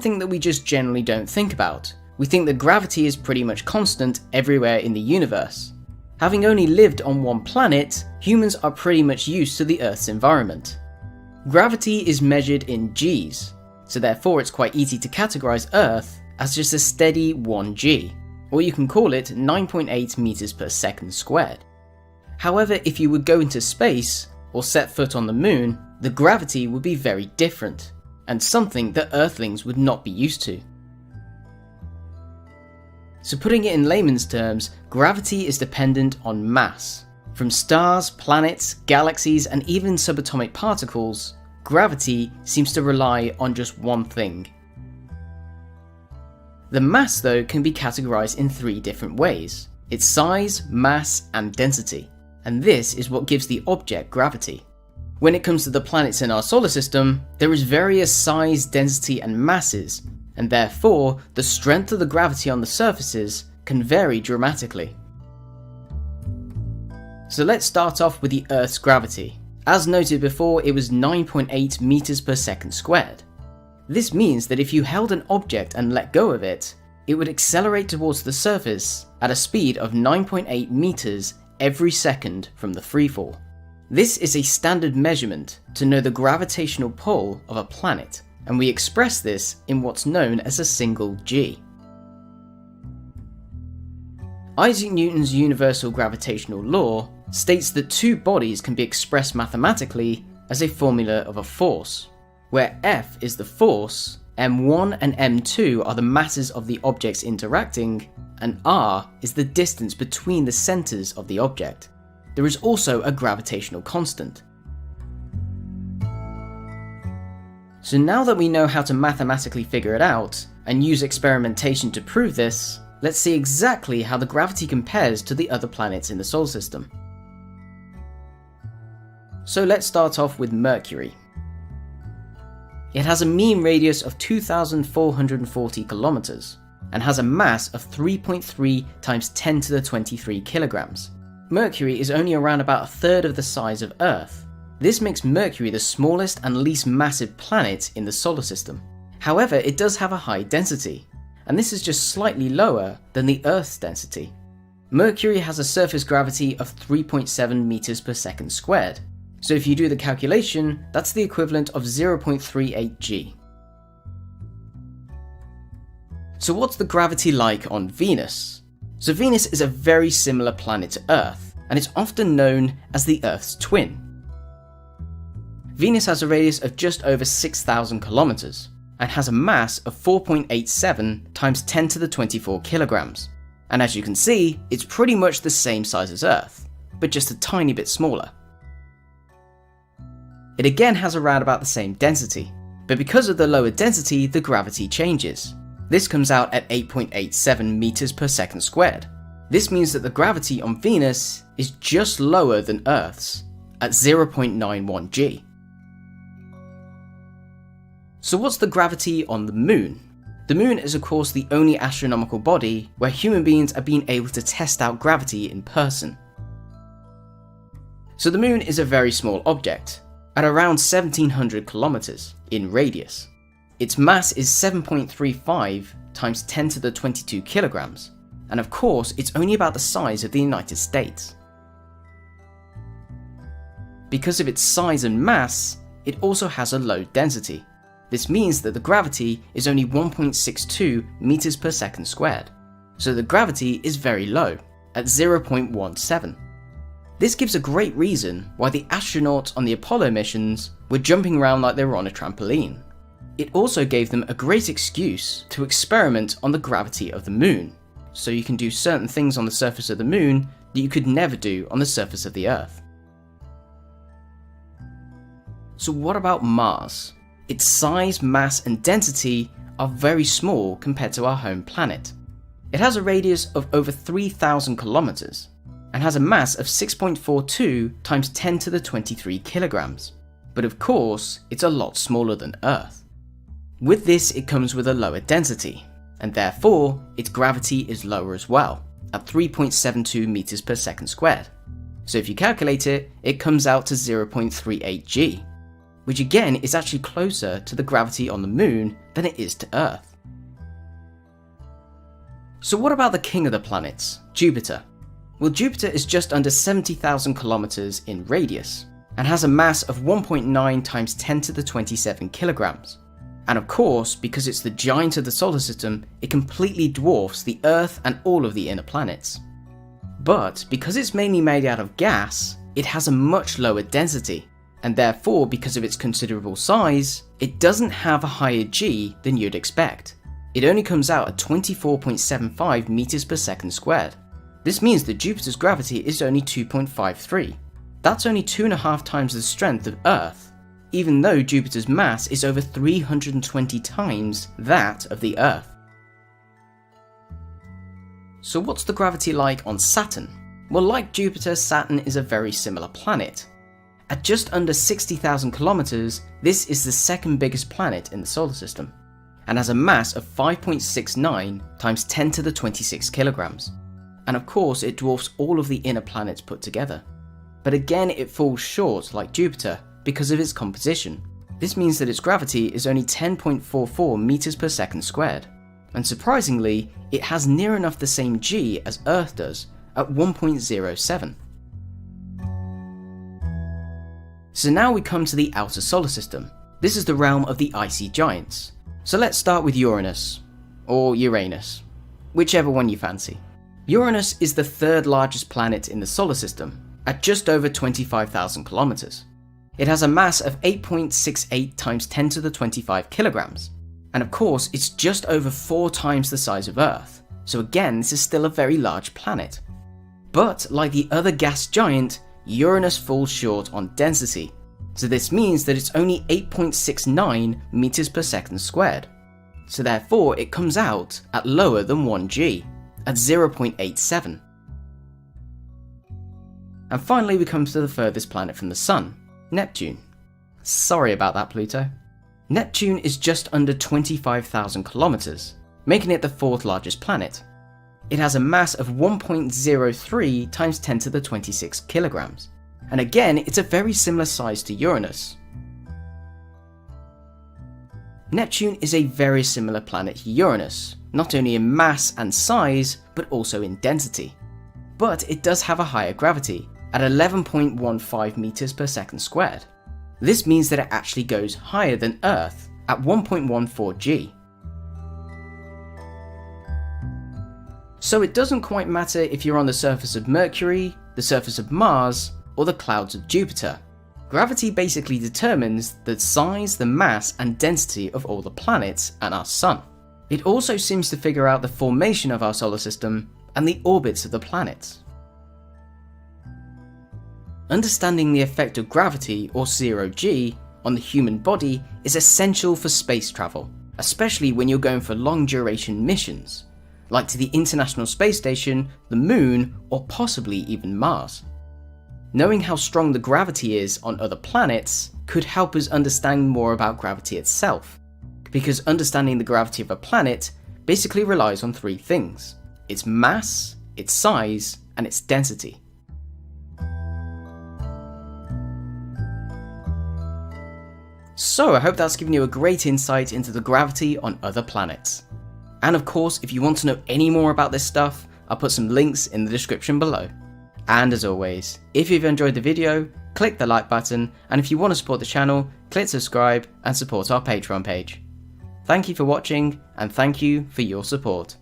something that we just generally don't think about. We think that gravity is pretty much constant everywhere in the universe. Having only lived on one planet, humans are pretty much used to the Earth's environment. Gravity is measured in Gs, so therefore it's quite easy to categorize Earth as just a steady 1G, or you can call it 9.8 meters per second squared. However, if you would go into space, or set foot on the moon, the gravity would be very different, and something that Earthlings would not be used to. So putting it in layman's terms, gravity is dependent on mass. From stars, planets, galaxies, and even subatomic particles, gravity seems to rely on just one thing. The mass, though, can be categorized in 3 different ways: its size, mass, and density. And this is what gives the object gravity. When it comes to the planets in our solar system, there is various size, density, and masses, and therefore the strength of the gravity on the surfaces can vary dramatically. So let's start off with the Earth's gravity. As noted before, it was 9.8 meters per second squared. This means that if you held an object and let go of it, it would accelerate towards the surface at a speed of 9.8 meters every second from the freefall. This is a standard measurement to know the gravitational pull of a planet, and we express this in what's known as a single G. Isaac Newton's universal gravitational law states that 2 bodies can be expressed mathematically as a formula of a force, where F is the force, m1 and m2 are the masses of the objects interacting, and r is the distance between the centers of the object. There is also a gravitational constant. So now that we know how to mathematically figure it out, and use experimentation to prove this, let's see exactly how the gravity compares to the other planets in the solar system. So let's start off with Mercury. It has a mean radius of 2,440 kilometers, and has a mass of 3.3 times 10 to the 23 kilograms. Mercury is only around about a third of the size of Earth. This makes Mercury the smallest and least massive planet in the solar system. However, it does have a high density, and this is just slightly lower than the Earth's density. Mercury has a surface gravity of 3.7 meters per second squared, so if you do the calculation, that's the equivalent of 0.38 G. So what's the gravity like on Venus? So Venus is a very similar planet to Earth, and it's often known as the Earth's twin. Venus has a radius of just over 6,000 kilometers, and has a mass of 4.87 times 10 to the 24 kilograms. And as you can see, it's pretty much the same size as Earth, but just a tiny bit smaller. It again has around about the same density, but because of the lower density, the gravity changes. This comes out at 8.87 meters per second squared. This means that the gravity on Venus is just lower than Earth's, at 0.91 G. So what's the gravity on the Moon? The Moon is of course the only astronomical body where human beings are being able to test out gravity in person. So the Moon is a very small object, at around 1700 kilometers in radius. Its mass is 7.35 times 10 to the 22 kilograms, and of course it's only about the size of the United States. Because of its size and mass, it also has a low density. This means that the gravity is only 1.62 meters per second squared, so the gravity is very low, at 0.17. This gives a great reason why the astronauts on the Apollo missions were jumping around like they were on a trampoline. It also gave them a great excuse to experiment on the gravity of the Moon, so you can do certain things on the surface of the Moon that you could never do on the surface of the Earth. So what about Mars? Its size, mass, and density are very small compared to our home planet. It has a radius of over 3,000 kilometers, and has a mass of 6.42 times 10 to the 23 kilograms. But of course, it's a lot smaller than Earth. With this, it comes with a lower density, and therefore, its gravity is lower as well, at 3.72 meters per second squared. So if you calculate it, it comes out to 0.38 G. which again is actually closer to the gravity on the Moon than it is to Earth. So what about the king of the planets, Jupiter? Well, Jupiter is just under 70,000 kilometers in radius and has a mass of 1.9 times 10 to the 27 kilograms. And of course, because it's the giant of the solar system, it completely dwarfs the Earth and all of the inner planets. But because it's mainly made out of gas, it has a much lower density, and therefore, because of its considerable size, it doesn't have a higher G than you'd expect. It only comes out at 24.75 meters per second squared. This means that Jupiter's gravity is only 2.53. That's only 2.5 times the strength of Earth, even though Jupiter's mass is over 320 times that of the Earth. So what's the gravity like on Saturn? Well, like Jupiter, Saturn is a very similar planet. At just under 60,000 kilometers, this is the second biggest planet in the solar system, and has a mass of 5.69 times 10 to the 26 kilograms. And of course, it dwarfs all of the inner planets put together. But again, it falls short like Jupiter because of its composition. This means that its gravity is only 10.44 meters per second squared. And surprisingly, it has near enough the same G as Earth does, at 1.07. So now we come to the outer solar system. This is the realm of the icy giants. So let's start with Uranus, or Uranus, whichever one you fancy. Uranus is the third largest planet in the solar system, at just over 25,000 kilometers. It has a mass of 8.68 times 10 to the 25 kilograms. And of course, it's just over 4 times the size of Earth, so again, this is still a very large planet. But like the other gas giant, Uranus falls short on density, so this means that it's only 8.69 meters per second squared. So therefore, it comes out at lower than 1 G, at 0.87. And finally, we come to the furthest planet from the Sun, Neptune. Sorry about that, Pluto. Neptune is just under 25,000 kilometers, making it the fourth largest planet. It has a mass of 1.03 times 10 to the 26 kilograms, and again, it's a very similar size to Uranus. Neptune is a very similar planet to Uranus, not only in mass and size, but also in density. But it does have a higher gravity, at 11.15 meters per second squared. This means that it actually goes higher than Earth at 1.14 G. So it doesn't quite matter if you're on the surface of Mercury, the surface of Mars, or the clouds of Jupiter. Gravity basically determines the size, the mass, and density of all the planets and our Sun. It also seems to figure out the formation of our solar system and the orbits of the planets. Understanding the effect of gravity, or zero G, on the human body is essential for space travel, especially when you're going for long duration missions, like to the International Space Station, the Moon, or possibly even Mars. Knowing how strong the gravity is on other planets could help us understand more about gravity itself, because understanding the gravity of a planet basically relies on 3 things: its mass, its size, and its density. So I hope that's given you a great insight into the gravity on other planets. And of course, if you want to know any more about this stuff, I'll put some links in the description below. And as always, if you've enjoyed the video, click the like button, and if you want to support the channel, click subscribe and support our Patreon page. Thank you for watching, and thank you for your support.